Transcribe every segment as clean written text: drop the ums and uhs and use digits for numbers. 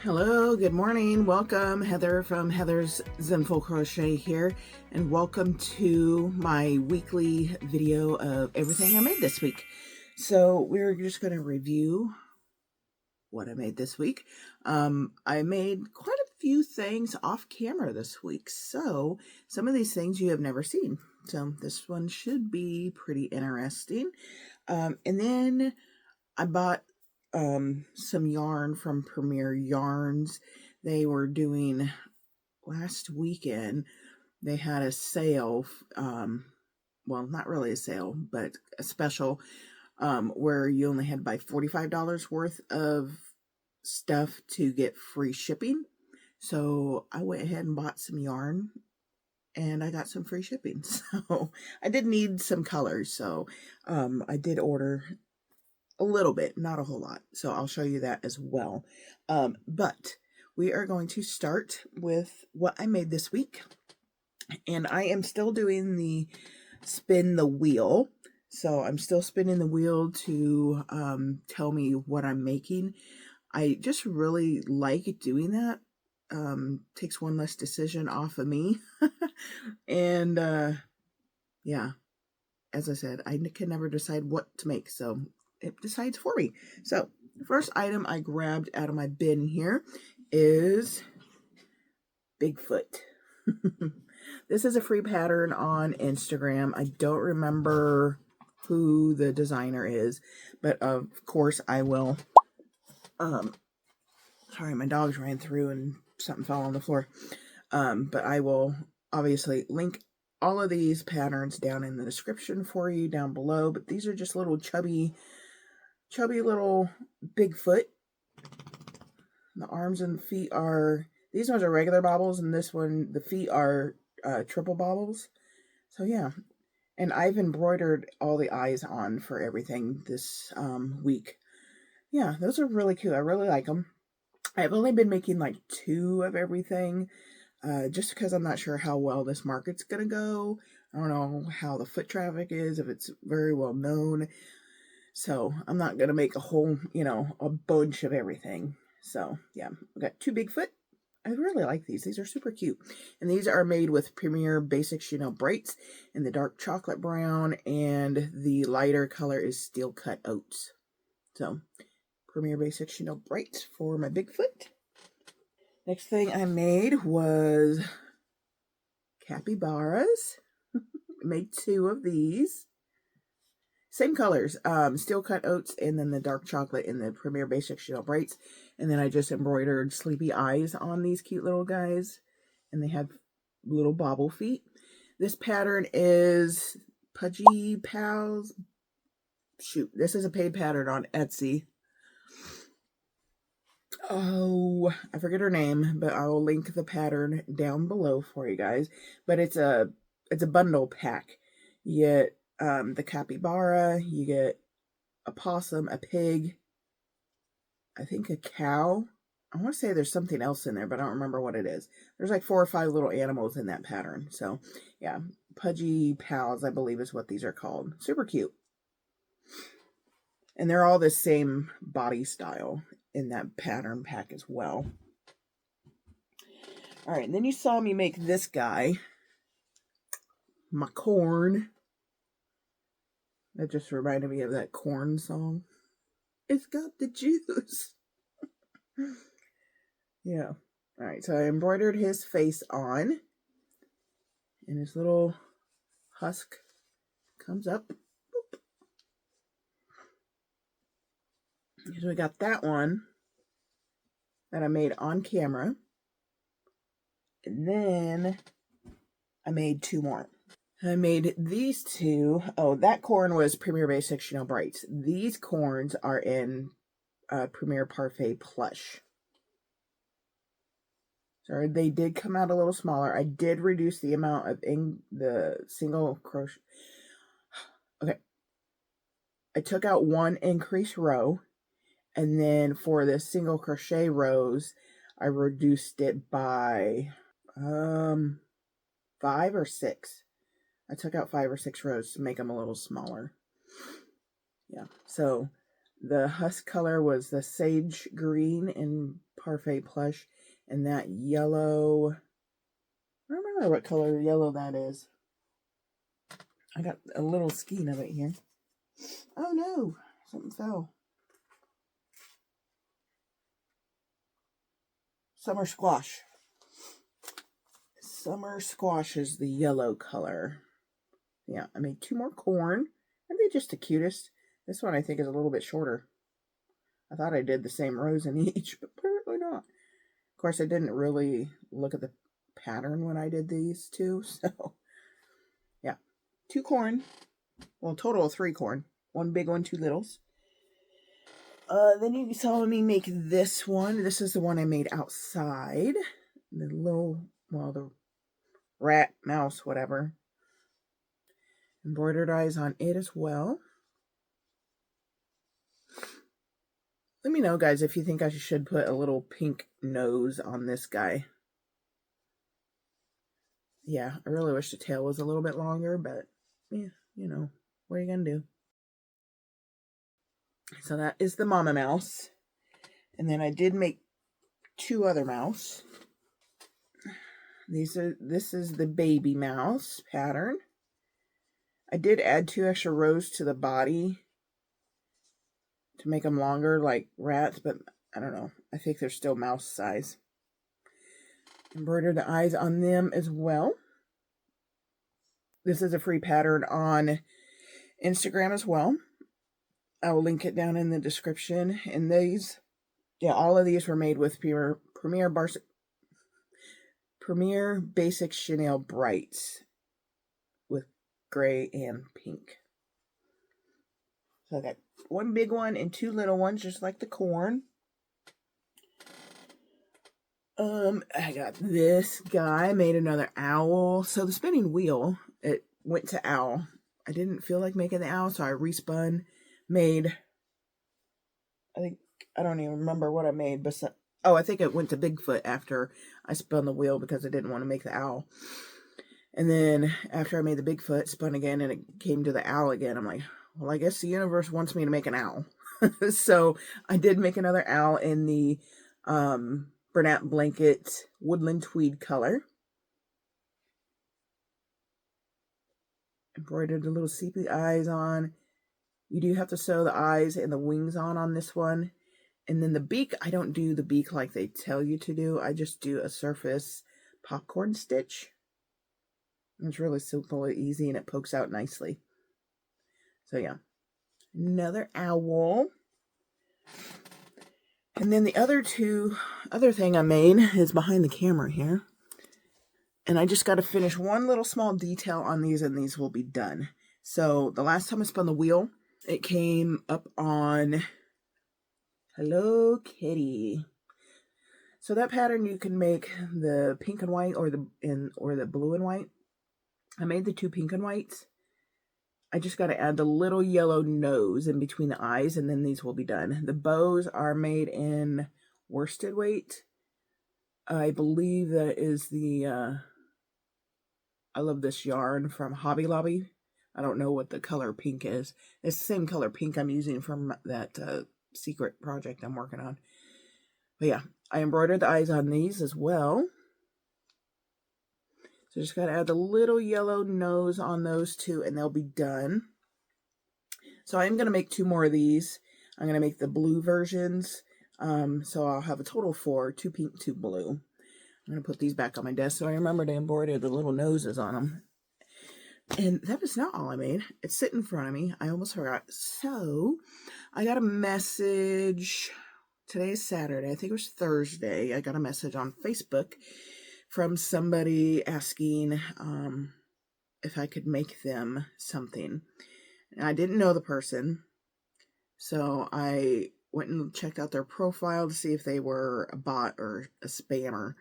Hello, good morning. Welcome. Heather from Heather's Zenful Crochet here, and welcome to my weekly video of everything I made this week. So we're just going to review what I made this week. I made quite a few things off camera this week, so some of these things you have never seen. So this one should be pretty interesting. And then I bought some yarn from Premier Yarns. They were doing last weekend. They had a sale, well, not really a sale, but a special where you only had to buy $45 worth of stuff to get free shipping. So I went ahead and bought some yarn and I got some free shipping. So I did need some colors. So I did order a little bit, not a whole lot. So I'll show you that as well. But we are going to start with what I made this week. And I am still doing the spin the wheel. So I'm still spinning the wheel to tell me what I'm making. I just really like doing that. Takes one less decision off of me. And yeah, as I said, I can never decide what to make. So it decides for me. So the first item I grabbed out of my bin here is Bigfoot. This is a free pattern on Instagram. I don't remember who the designer is, but of course I will. Sorry, my dogs ran through and something fell on the floor. But I will obviously link all of these patterns down in the description for you down below. But these are just little chubby little Bigfoot. The arms and the feet are, these ones are regular bobbles, and this one, the feet are triple bobbles. So yeah, and I've embroidered all the eyes on for everything this week. Yeah, those are really cute. I really like them. I've only been making like 2 of everything, just because I'm not sure how well this market's gonna go. I don't know how the foot traffic is, if it's very well known. So I'm not going to make a whole, a bunch of everything. So yeah, I've got 2 Bigfoot. I really like these. These are super cute. And these are made with Premier Basic Chanel Brights in the dark chocolate brown. And the lighter color is Steel Cut Oats. So Premier Basic Chanel Brights for my Bigfoot. Next thing I made was capybaras. Made 2 of these. Same colors, Steel Cut Oats, and then the dark chocolate in the Premier Basic Chanel Brights. And then I just embroidered sleepy eyes on these cute little guys. And they have little bobble feet. This pattern is Pudgy Pals. Shoot, this is a paid pattern on Etsy. Oh, I forget her name, but I will link the pattern down below for you guys. But it's a bundle pack. You get the capybara, you get a possum, a pig, I think a cow. I want to say there's something else in there, but I don't remember what it is. There's like 4 or 5 little animals in that pattern. So yeah, Pudgy Pals, I believe is what these are called. Super cute. And they're all the same body style in that pattern pack as well. All right, and then you saw me make this guy, my corn. That just reminded me of that corn song. It's got the juice. Yeah. All right, so I embroidered his face on. And his little husk comes up. Boop. So we got that one that I made on camera. And then I made 2 more. I made these 2. Oh, that corn was Premier Basic Chanel Brights. These corns are in Premier Parfait Plush. So they did come out a little smaller. I did reduce the amount of the single crochet. Okay. I took out 1 increased row. And then for the single crochet rows, I reduced it by 5 or 6. I took out 5 or 6 rows to make them a little smaller. Yeah, so the husk color was the sage green in parfait plush, and that yellow, I don't remember what color yellow that is. I got a little skein of it here. Oh no, something fell. Summer squash. Summer squash is the yellow color. Yeah, I made 2 more corn. Aren't they just the cutest? This one I think is a little bit shorter. I thought I did the same rows in each, but apparently not. Of course, I didn't really look at the pattern when I did these 2, so yeah. 2 corn. Well, total of 3 corn. 1 big one, 2 littles. Then you saw me make this one. This is the one I made outside. The little, well, the rat, mouse, whatever. Embroidered eyes on it as well. Let me know, guys, if you think I should put a little pink nose on this guy. Yeah, I really wish the tail was a little bit longer, but yeah, you know, what are you gonna do? So that is the mama mouse. And then I did make 2 other mouse. This is the baby mouse pattern. I did add 2 extra rows to the body to make them longer like rats, but I don't know. I think they're still mouse size. Embroidered the eyes on them as well. This is a free pattern on Instagram as well. I will link it down in the description. And these, yeah, all of these were made with Premier Basic Chenille Brights with gray and pink. So I got 1 big one and 2 little ones, just like the corn. I got this guy, made another owl. So the spinning wheel, it went to owl. I didn't feel like making the owl, so I respun, made, I don't even remember what I made, but I think it went to Bigfoot after I spun the wheel because I didn't want to make the owl. And then after I made the Bigfoot, spun again, and it came to the owl again. I'm like, well, I guess the universe wants me to make an owl. So I did make another owl in the Bernat Blanket Woodland Tweed color. Embroidered the little sepia eyes on. You do have to sew the eyes and the wings on this one. And then the beak, I don't do the beak like they tell you to do. I just do a surface popcorn stitch. It's really simple and easy, and it pokes out nicely. So yeah, another owl. And then the other thing I made is behind the camera here. And I just got to finish one little small detail on these, and these will be done. So the last time I spun the wheel, it came up on Hello Kitty. So that pattern, you can make the pink and white or the blue and white. I made the 2 pink and whites. I just got to add the little yellow nose in between the eyes, and then these will be done. The bows are made in worsted weight. I believe that is the, I love this yarn from Hobby Lobby. I don't know what the color pink is. It's the same color pink I'm using from that secret project I'm working on. But yeah, I embroidered the eyes on these as well. So just got to add the little yellow nose on those 2, and they'll be done. So I'm going to make 2 more of these. I'm going to make the blue versions. So I'll have a total of 4, 2 pink, 2 blue. I'm going to put these back on my desk so I remember to embroider the little noses on them. And that is not all I made. It's sitting in front of me. I almost forgot. So I got a message. Today is Saturday. I think it was Thursday. I got a message on Facebook from somebody asking if I could make them something. And I didn't know the person, so I went and checked out their profile to see if they were a bot or a spammer.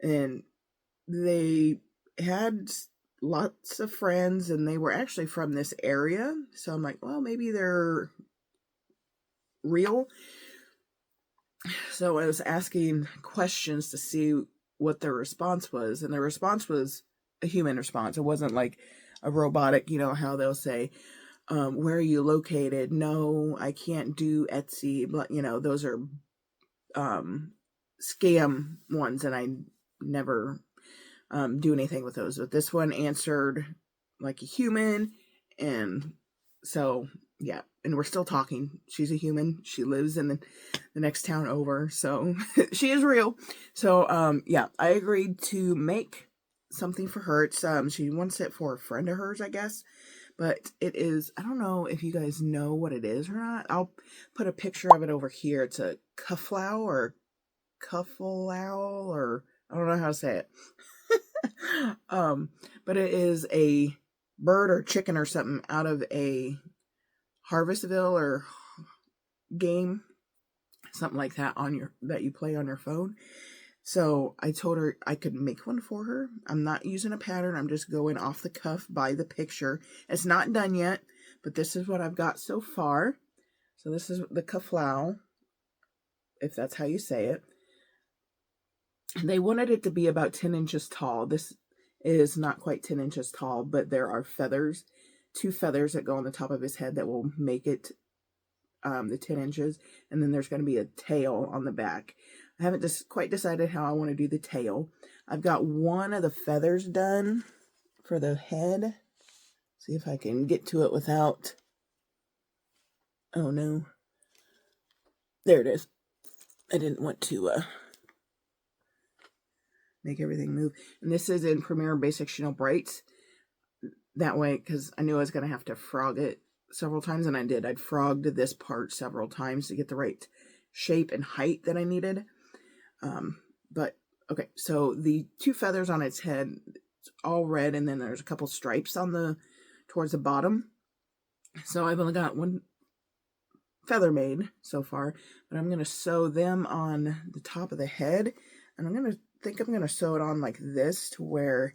And they had lots of friends, and they were actually from this area. So I'm like, well, maybe they're real. So I was asking questions to see what their response was, and their response was a human response. It wasn't like a robotic, you know, how they'll say, where are you located? No, I can't do Etsy, but you know, those are scam ones, and I never do anything with those. But this one answered like a human, and so yeah, and we're still talking. She's a human. She lives in the next town over, so she is real. So yeah, I agreed to make something for her. It's she wants it for a friend of hers, I guess. But it is, I don't know if you guys know what it is or not. I'll put a picture of it over here. It's a cufflow or cuffalow, or I don't know how to say it. But it is a bird or chicken or something out of a Harvestville or game, something like that that you play on your phone. So I told her I could make one for her. I'm not using a pattern. I'm just going off the cuff by the picture. It's not done yet, but this is what I've got so far. So this is the cufflow, if that's how you say it. They wanted it to be about 10 inches tall. This is not quite 10 inches tall, but there are feathers, 2 feathers that go on the top of his head that will make it the 10 inches. And then there's going to be a tail on the back. I haven't just quite decided how I want to do the tail. I've got one of the feathers done for the head. See if I can get to it without... Oh no. There it is. I didn't want to make everything move. And this is in Premiere Basic Chanel Brights. That way, because I knew I was going to have to frog it several times, and I did. I'd frogged this part several times to get the right shape and height that I needed. But, okay, so the 2 feathers on its head, it's all red, and then there's a couple stripes on towards the bottom. So I've only got 1 feather made so far, but I'm going to sew them on the top of the head, and I'm going to sew it on like this to where,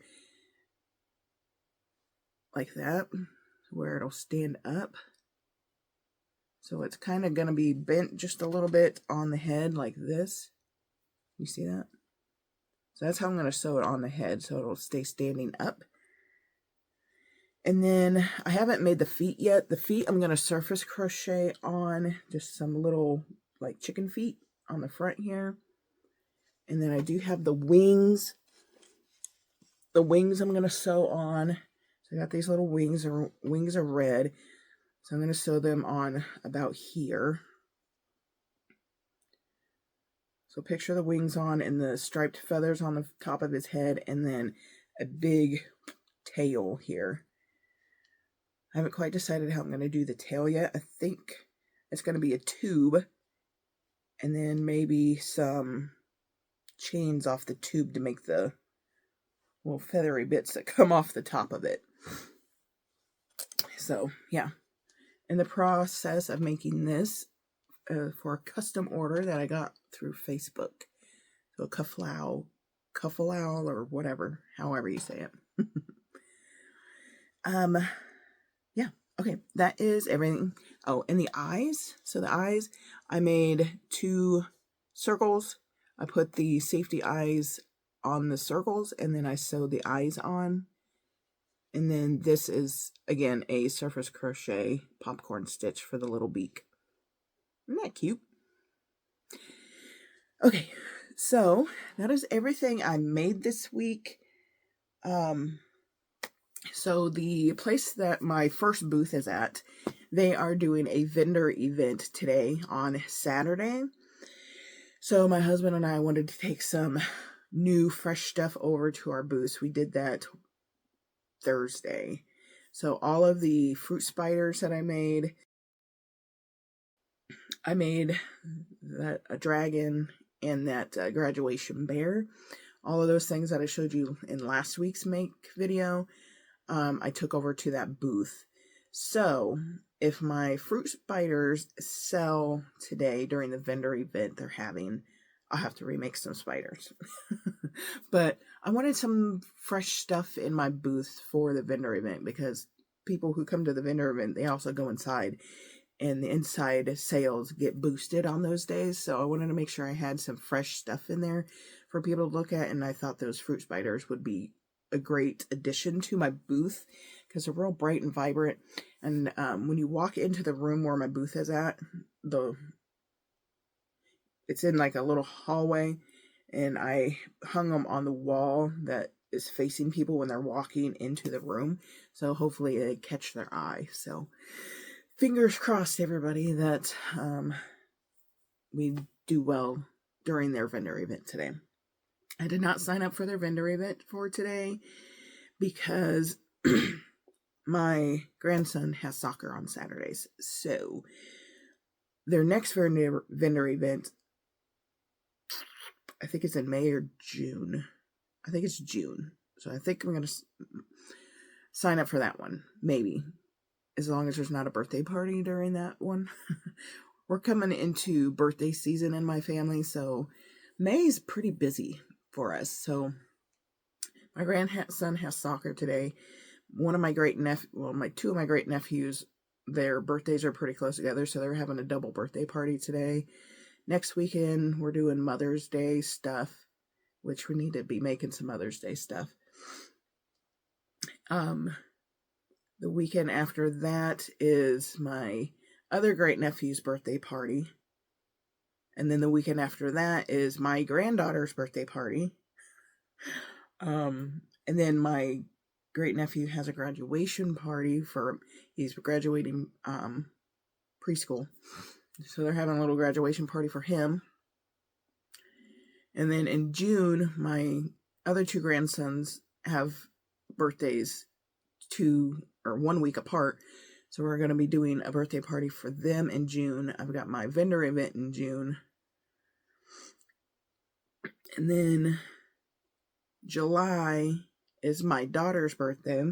like that, where it'll stand up. So it's kind of going to be bent just a little bit on the head like this. You see that? So that's how I'm going to sew it on the head so it'll stay standing up. And then I haven't made the feet yet. The feet I'm going to surface crochet on just some little like chicken feet on the front here. And then I do have the wings. The wings I'm going to sew on. So I got these little wings. Wings are red. So I'm going to sew them on about here. So picture the wings on and the striped feathers on the top of his head, and then a big tail here. I haven't quite decided how I'm going to do the tail yet. I think it's going to be a tube, and then maybe some chains off the tube to make the little feathery bits that come off the top of it. So, yeah. In the process of making this for a custom order that I got through Facebook. So cuffalow, or whatever, however you say it. Yeah, okay, that is everything. Oh, and the eyes. So the eyes, I made 2 circles. I put the safety eyes on the circles, and then I sewed the eyes on. And then this is, again, a surface crochet popcorn stitch for the little beak. Isn't that cute? Okay, so that is everything I made this week. So the place that my first booth is at, they are doing a vendor event today on Saturday. So my husband and I wanted to take some new, fresh stuff over to our booth. We did that Thursday. So all of the fruit spiders that I made a dragon and that graduation bear. All of those things that I showed you in last week's make video, I took over to that booth. So if my fruit spiders sell today during the vendor event they're having, I'll have to remake some spiders. But I wanted some fresh stuff in my booth for the vendor event, because people who come to the vendor event, they also go inside, and the inside sales get boosted on those days. So I wanted to make sure I had some fresh stuff in there for people to look at, and I thought those fruit spiders would be a great addition to my booth because they're real bright and vibrant. And when you walk into the room where my booth is at, it's in like a little hallway, and I hung them on the wall that is facing people when they're walking into the room. So hopefully they catch their eye. So fingers crossed, everybody, that we do well during their vendor event today. I did not sign up for their vendor event for today because my grandson has soccer on Saturdays. So their next vendor event, I think it's in May or June. I think it's June. So I think I'm going to sign up for that one. Maybe. As long as there's not a birthday party during that one. We're coming into birthday season in my family. So May is pretty busy for us. So my grandson has soccer today. Two of my great nephews, their birthdays are pretty close together. So they're having a double birthday party today. Next weekend, we're doing Mother's Day stuff, which we need to be making some Mother's Day stuff. The weekend after that is my other great nephew's birthday party. And then the weekend after that is my granddaughter's birthday party. And then my great nephew has a graduation party he's graduating preschool. So they're having a little graduation party for him. And then in June, my other two grandsons have birthdays 1 week apart. So we're going to be doing a birthday party for them in June. I've got my vendor event in June. And then July is my daughter's birthday.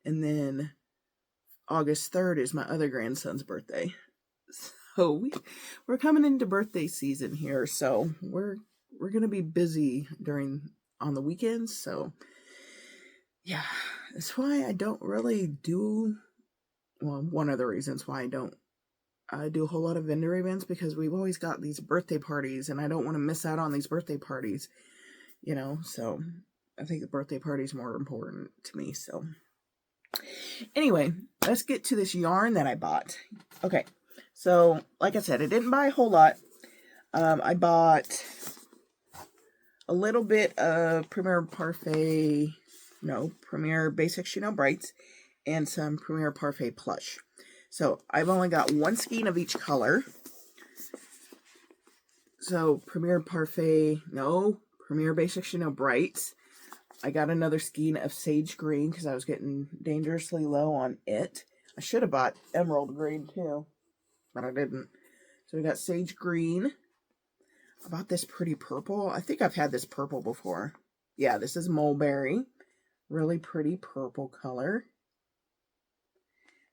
And then August 3rd is my other grandson's birthday. So we're coming into birthday season here. So we're going to be busy on the weekends. So yeah, that's why I don't really do, well, one of the reasons why I don't do a whole lot of vendor events, because we've always got these birthday parties and I don't want to miss out on these birthday parties, so I think the birthday party is more important to me. So anyway, let's get to this yarn that I bought. Okay, so like I said, I didn't buy a whole lot. I bought a little bit of Premier Basic Chanel Brights and some Premier Parfait Plush. So I've only got one skein of each color. So Premier Basic Chanel Brights. I got another skein of Sage Green because I was getting dangerously low on it. I should have bought Emerald Green too, but I didn't. So we got Sage Green. I bought this pretty purple. I think I've had this purple before. Yeah, this is Mulberry. Really pretty purple color.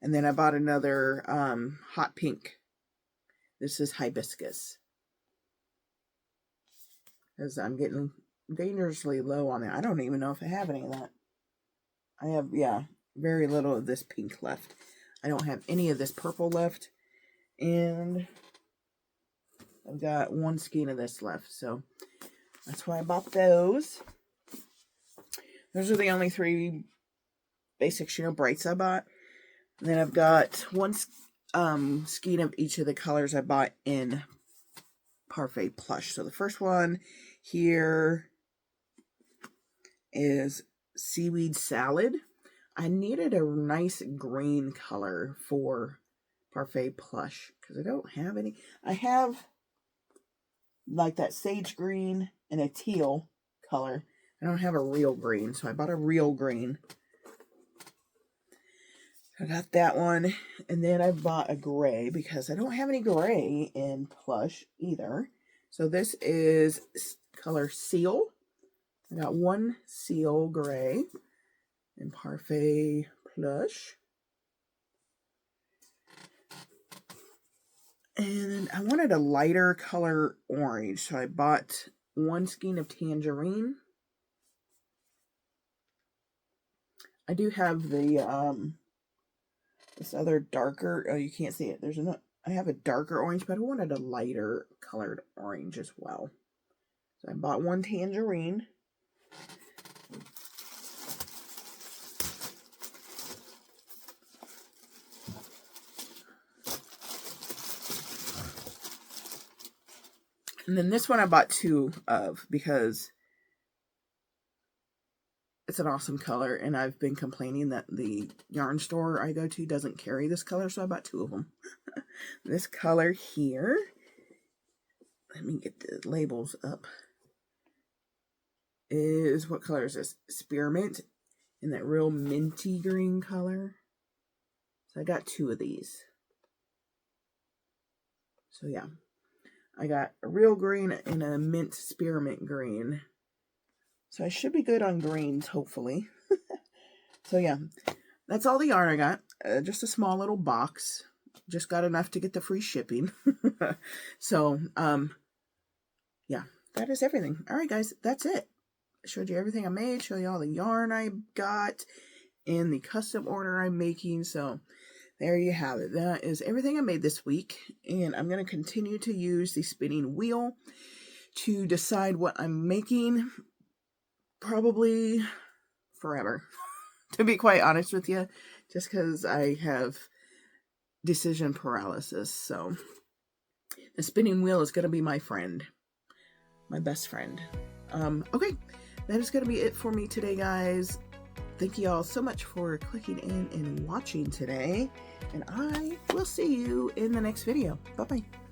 And then I bought another hot pink. This is Hibiscus. Because I'm getting dangerously low on it. I don't even know if I have any of that. I have, very little of this pink left. I don't have any of this purple left. And I've got one skein of this left. So that's why I bought those. Those are the only 3 Basic Chanel Brights I bought. And then I've got one skein of each of the colors I bought in Parfait Plush. So the first one here is Seaweed Salad. I needed a nice green color for Parfait Plush because I don't have any. I have like that sage green and a teal color. I don't have a real green, so I bought a real green. I got that one, and then I bought a gray because I don't have any gray in Plush either. So this is color Seal. I got one Seal gray in Parfait Plush. And I wanted a lighter color orange, so I bought one skein of Tangerine. I do have the this other darker, oh, you can't see it. I have a darker orange, but I wanted a lighter colored orange as well. So I bought one Tangerine. And then this one I bought 2 of because it's an awesome color, and I've been complaining that the yarn store I go to doesn't carry this color, so I bought 2 of them. This color here, let me get the labels up, is, what color is this? Spearmint, in that real minty green color. So I got 2 of these. So yeah, I got a real green and a mint spearmint green. So I should be good on greens, hopefully. So yeah, that's all the yarn I got. Just a small little box. Just got enough to get the free shipping. So, yeah, that is everything. All right, guys, that's it. I showed you everything I made, showed you all the yarn I got in the custom order I'm making. So there you have it. That is everything I made this week. And I'm going to continue to use the spinning wheel to decide what I'm making, probably forever, to be quite honest with you, just because I have decision paralysis. So the spinning wheel is going to be my friend, my best friend. Okay, that is going to be it for me today, guys. Thank you all so much for clicking in and watching today, and I will see you in the next video. Bye-bye.